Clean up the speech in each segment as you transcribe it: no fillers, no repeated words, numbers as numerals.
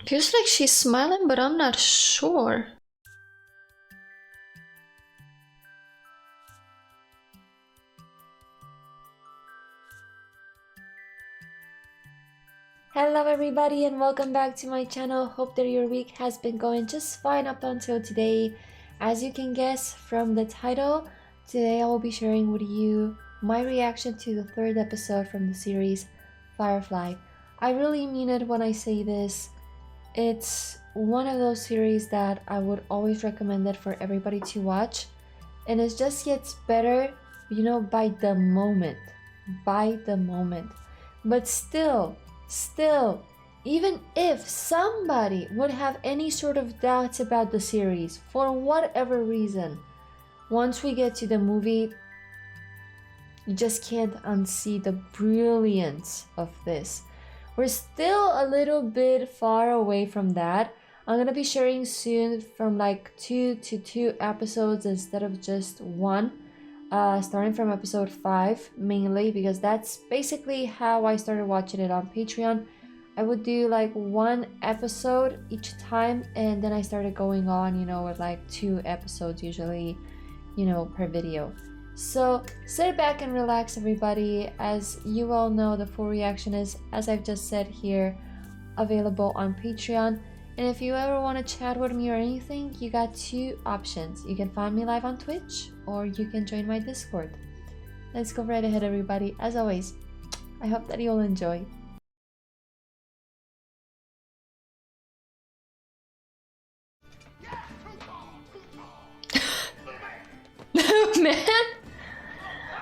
Feels like she's smiling, but I'm not sure. Hello everybody and welcome back to my channel. Hope that your week has been going just fine up until today. As you can guess from the title, today I will be sharing with you my reaction to the third episode from the series Firefly. I really mean it when I say this. It's one of those series that I would always recommend it for everybody to watch, and it just gets better, you know, by the moment. But still, even if somebody would have any sort of doubts about the series for whatever reason, once we get to the movie, you just can't unsee the brilliance of this. We're still a little bit far away from that. I'm gonna be sharing soon from like 2 episodes instead of just 1, starting from episode 5 mainly, because that's basically how I started watching it on Patreon. I would do like 1 episode each time, and then I started going on, you know, with like 2 episodes usually, you know, per video. So sit back and relax everybody. As you all know, the full reaction is, as I've just said here, available on Patreon. And if you ever want to chat with me or anything, you got 2 options. You can find me live on Twitch, or you can join my Discord. Let's go right ahead everybody. As always, I hope that you'll enjoy. Man,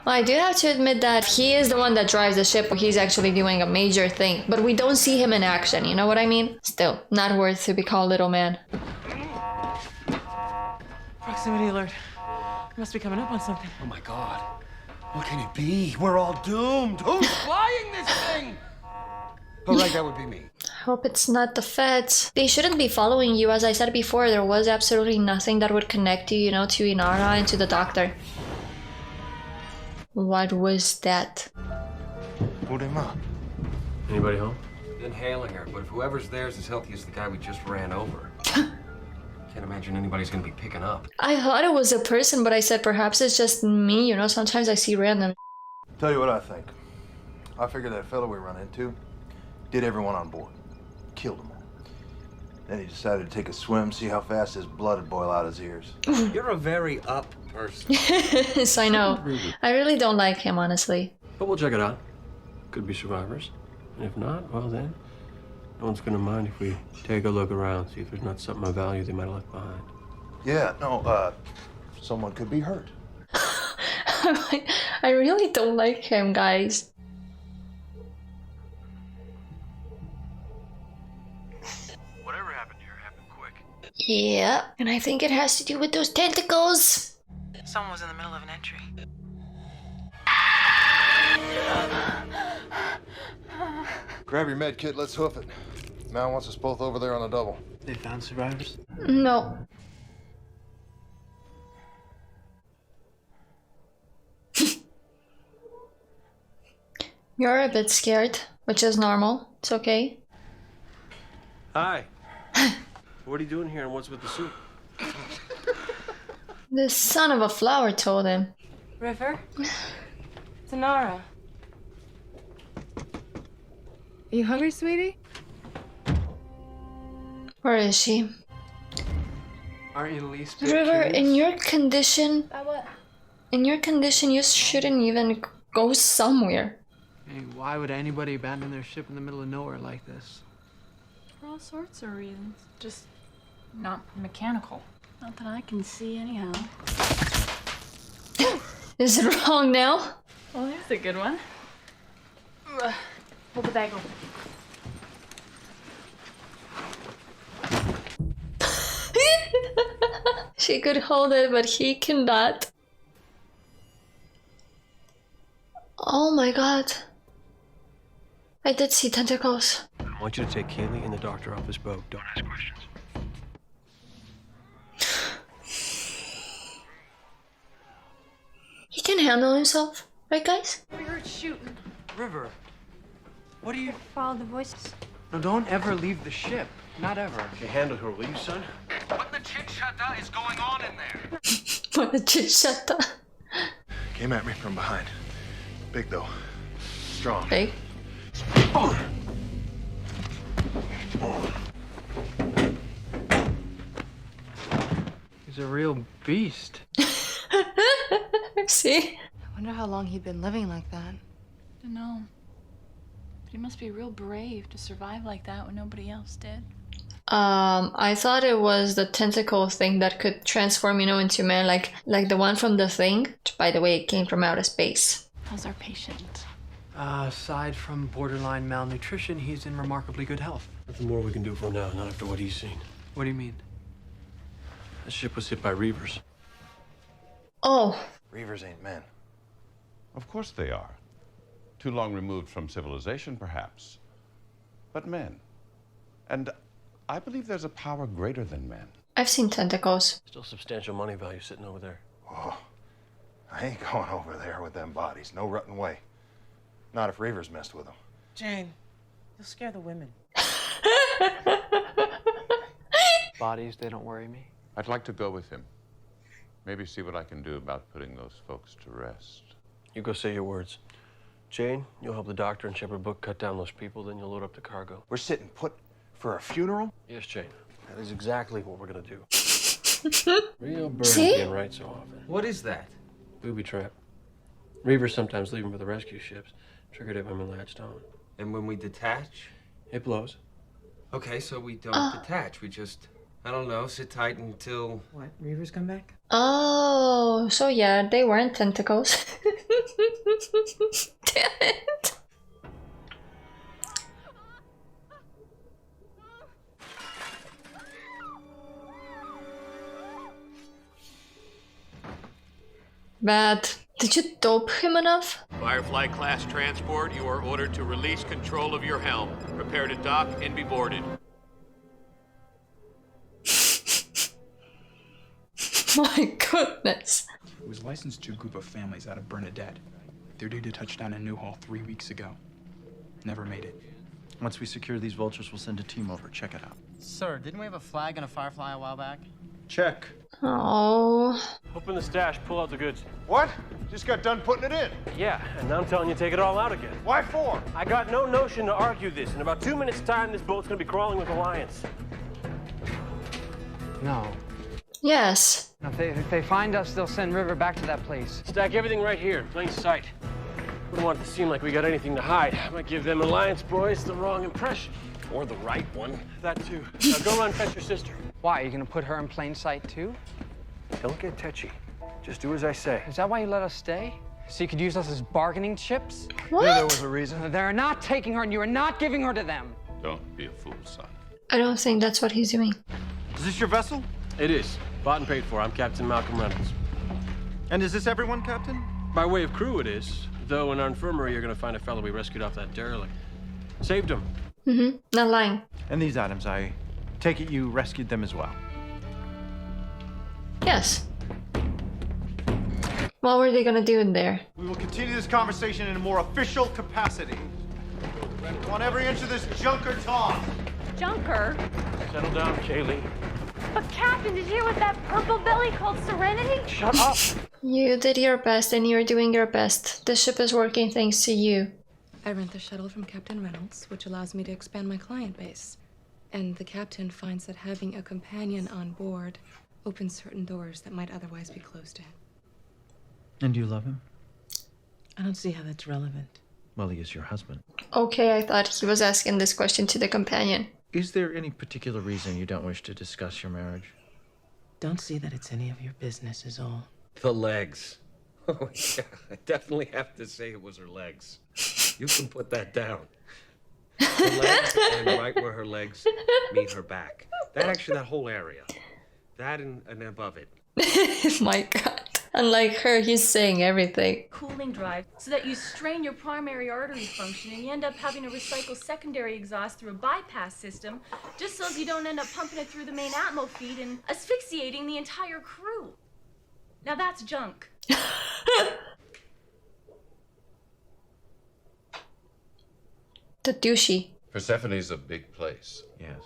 well, I do have to admit that he is the one that drives the ship. He's actually doing a major thing, but we don't see him in action, you know what I mean? Still, not worth to be called little man. Proximity alert. Must be coming up on something. Oh my god. What can it be? We're all doomed. Who's flying this thing? Oh, right, that would be me. I hope it's not the feds. They shouldn't be following you. As I said before, there was absolutely nothing that would connect you, you know, to Inara and to the doctor. What was that? Anybody home? Been hailing her, but if whoever's there is as healthy as the guy we just ran over, can't imagine anybody's gonna be picking up. I thought it was a person, but I said perhaps it's just me, you know, sometimes I see random. Tell you what I think. I figured that fellow we run into did everyone on board. Killed them all. Then he decided to take a swim, see how fast his blood would boil out his ears. You're a very up person. Yes, I know. I really don't like him, honestly. But we'll check it out. Could be survivors. And if not, well then, no one's gonna mind if we take a look around, see if there's not something of value they might have left behind. Yeah, no, someone could be hurt. I really don't like him, guys. Whatever happened here happened quick. Yeah, and I think it has to do with those tentacles. Someone was in the middle of an entry. Grab your med kit, let's hoof it. Mal wants us both over there on a double. They found survivors? No. You're a bit scared, which is normal. It's okay. Hi. What are you doing here and what's with the soup? The son of a flower told him. River? Tanara. Are you hungry, sweetie? Where is she? Aren't you the least bit River, curious? in your condition, What? you shouldn't even go somewhere. Hey, why would anybody abandon their ship in the middle of nowhere like this? For all sorts of reasons. Just not mechanical. Not that I can see, anyhow. Is it wrong now? Well, there's a good one. Hold the bag open. She could hold it, but he cannot. Oh my god. I did see tentacles. I want you to take Kaylee and the doctor off this boat. Don't ask questions. He can handle himself, right guys? We heard shooting. River, what are you... Follow the voices. No, don't ever leave the ship. Not ever. Okay, handle her, will you, son? What the chit-chatta is going on in there? What a chit-chatta. Came at me from behind. Big though. Strong. Big. He's a real beast. See? I wonder how long he'd been living like that. Don't know. But he must be real brave to survive like that when nobody else did. I thought it was the tentacle thing that could transform, you know, into man, like the one from The Thing. Which, by the way, it came from outer space. How's our patient? Aside from borderline malnutrition, he's in remarkably good health. Nothing more we can do for him now, not after what he's seen. What do you mean? The ship was hit by reavers. Oh. Reavers ain't men. Of course they are. Too long removed from civilization, perhaps. But men. And I believe there's a power greater than men. I've seen tentacles. Still substantial money value sitting over there. Oh, I ain't going over there with them bodies. No rutting way. Not if Reavers messed with them. Jane, you'll scare the women. Bodies, they don't worry me. I'd like to go with him. Maybe see what I can do about putting those folks to rest. You go say your words. Jane, you'll help the doctor and Shepherd Book cut down those people, then you'll load up the cargo. We're sitting put for a funeral? Yes, Jane. That is exactly what we're gonna do. Real bird See? being right so often. What is that? Booby trap. Reavers sometimes leave them for the rescue ships. Triggered it when we latched on. And when we detach? It blows. Okay, so we don't detach. We just, I don't know, sit tight until... What, Reavers come back? Oh, so yeah, they weren't tentacles. Damn it. Bad. Did you dope him enough? Firefly class transport, you are ordered to release control of your helm. Prepare to dock and be boarded. My goodness. It was licensed to a group of families out of Bernadette. They're due to touch down in Newhall 3 weeks ago. Never made it. Once we secure these vultures, we'll send a team over. Check it out. Sir, didn't we have a flag and a Firefly a while back? Check. Oh. Open the stash, pull out the goods. What? Just got done putting it in. Yeah, and now I'm telling you take it all out again. Why for? I got no notion to argue this. In about 2 minutes' time, this boat's gonna be crawling with Alliance. No. Yes. Now, if they find us, they'll send River back to that place. Stack everything right here in plain sight. Wouldn't want it to seem like we got anything to hide. I might give them Alliance boys the wrong impression. Or the right one. That too. Now go run fetch your sister. Why, are you gonna put her in plain sight too? Don't get tetchy. Just do as I say. Is that why you let us stay? So you could use us as bargaining chips? What? Yeah, there was a reason. They're not taking her and you are not giving her to them. Don't be a fool, son. I don't think that's what he's doing. Is this your vessel? It is. Bought and paid for. I'm Captain Malcolm Reynolds. And is this everyone, Captain? By way of crew, it is. Though in our infirmary, you're gonna find a fellow we rescued off that derelict. Saved him. Mm-hmm. Not lying. And these items, I take it you rescued them as well. Yes. What were they gonna do in there? We will continue this conversation in a more official capacity. I want every inch of this junker talk. Junker? Settle down, Kaylee. But Captain, did you hear what that purple belly called Serenity? Shut up! You did your best and you're doing your best. The ship is working thanks to you. I rent the shuttle from Captain Reynolds, which allows me to expand my client base. And the captain finds that having a companion on board opens certain doors that might otherwise be closed to him. And do you love him? I don't see how that's relevant. Well, he is your husband. Okay, I thought he was asking this question to the companion. Is there any particular reason you don't wish to discuss your marriage? Don't see that it's any of your business is all. The legs. Oh, yeah, I definitely have to say it was her legs. You can put that down. The legs and right where her legs meet her back. That whole area. That and above it. My God. Unlike her, he's saying everything. Cooling drive, so that you strain your primary artery function and you end up having to recycle secondary exhaust through a bypass system, just so as you don't end up pumping it through the main atmo feed and asphyxiating the entire crew. Now that's junk. The douchey. Persephone's a big place. Yes.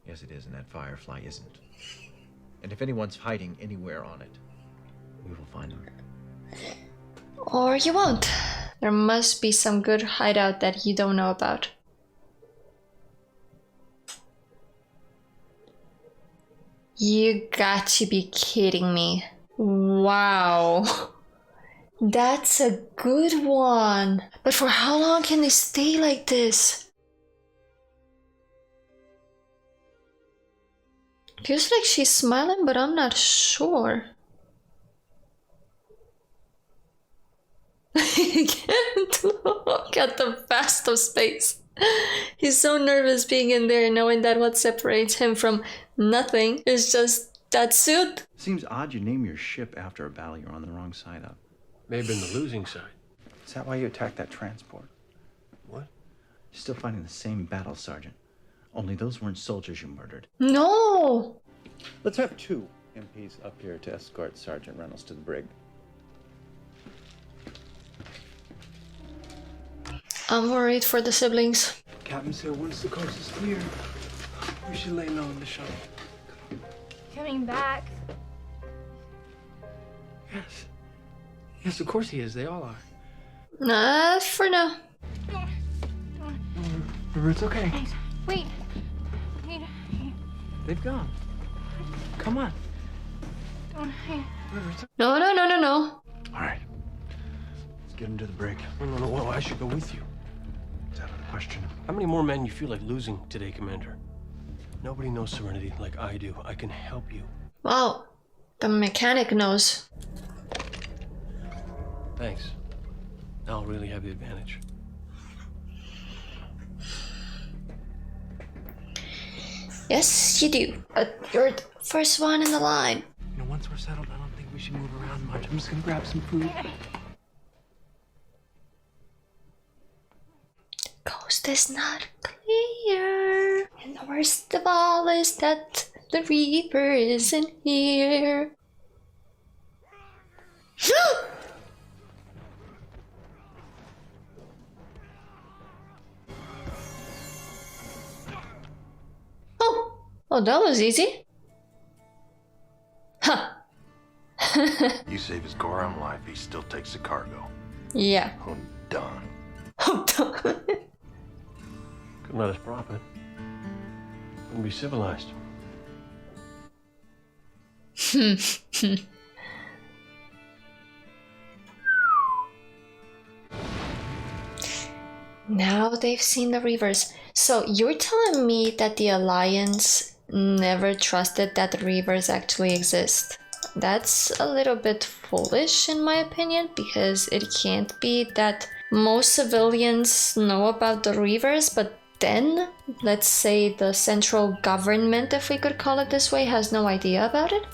Yes, it is, and that Firefly isn't. And if anyone's hiding anywhere on it, we will find them. Or you won't. There must be some good hideout that you don't know about. You got to be kidding me. Wow. That's a good one. But for how long can they stay like this? Feels like she's smiling, but I'm not sure. He can't look at the vast of space. He's so nervous being in there, knowing that what separates him from nothing is just that suit. Seems odd you name your ship after a battle you're on the wrong side of. May have been the losing side. Is that why you attacked that transport? What? You're still fighting the same battle, Sergeant. Only those weren't soldiers you murdered. No! Let's have 2 MPs up here to escort Sergeant Reynolds to the brig. I'm worried for the siblings. Captain said once the coast is clear, we should lay low in the shuttle. Coming back. Yes. Yes, of course he is. They all are. Not for now. River, it's okay. Wait. They've gone. Come on. No. All right. Let's get him to the brig. No, I should go with you. It's out of the question. How many more men you feel like losing today, Commander? Nobody knows Serenity like I do. I can help you. Wow. The mechanic knows. Thanks. I'll really have the advantage. Yes, you do. But you're the first one in the line. You know, once we're settled, I don't think we should move around much. I'm just gonna grab some food. Coast is not clear. And the worst of all is that the Reaper isn't here. Oh, that was easy. Huh. You save his Goram life, he still takes the cargo. Yeah. Oh, done. Couldn't let us profit. Wouldn't be civilized. Now they've seen the Reavers. So you're telling me that the Alliance never trusted that the Reavers actually exist? That's a little bit foolish in my opinion, because it can't be that most civilians know about the Reavers, but then, let's say the central government, if we could call it this way, has no idea about it?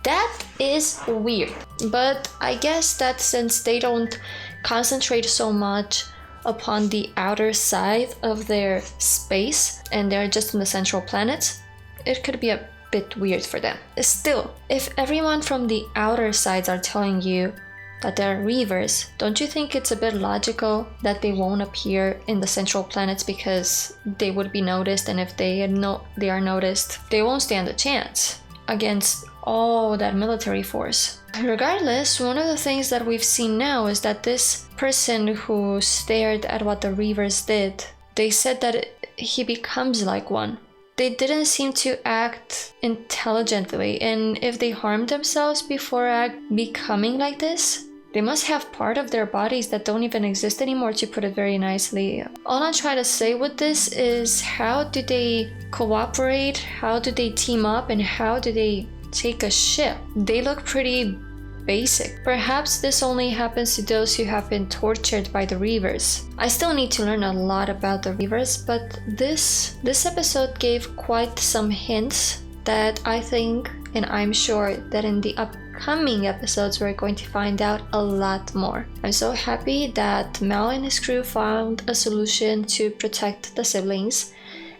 That is weird. But I guess that since they don't concentrate so much upon the outer side of their space and they're just in the central planet, it could be a bit weird for them. Still, if everyone from the outer sides are telling you that they're Reavers, don't you think it's a bit logical that they won't appear in the central planets because they would be noticed, and if they are noticed, they won't stand a chance against all that military force? Regardless, one of the things that we've seen now is that this person who stared at what the Reavers did, they said that he becomes like one. They didn't seem to act intelligently, and if they harmed themselves before becoming like this, they must have part of their bodies that don't even exist anymore, to put it very nicely. All I'm trying to say with this is, how do they cooperate, how do they team up, and how do they take a ship? They look pretty basic. Perhaps this only happens to those who have been tortured by the Reavers. I still need to learn a lot about the Reavers, but this episode gave quite some hints that I think, and I'm sure that in the upcoming episodes we're going to find out a lot more. I'm so happy that Mal and his crew found a solution to protect the siblings,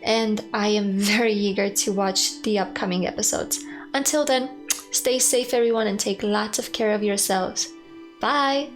and I am very eager to watch the upcoming episodes. Until then, stay safe everyone and take lots of care of yourselves. Bye!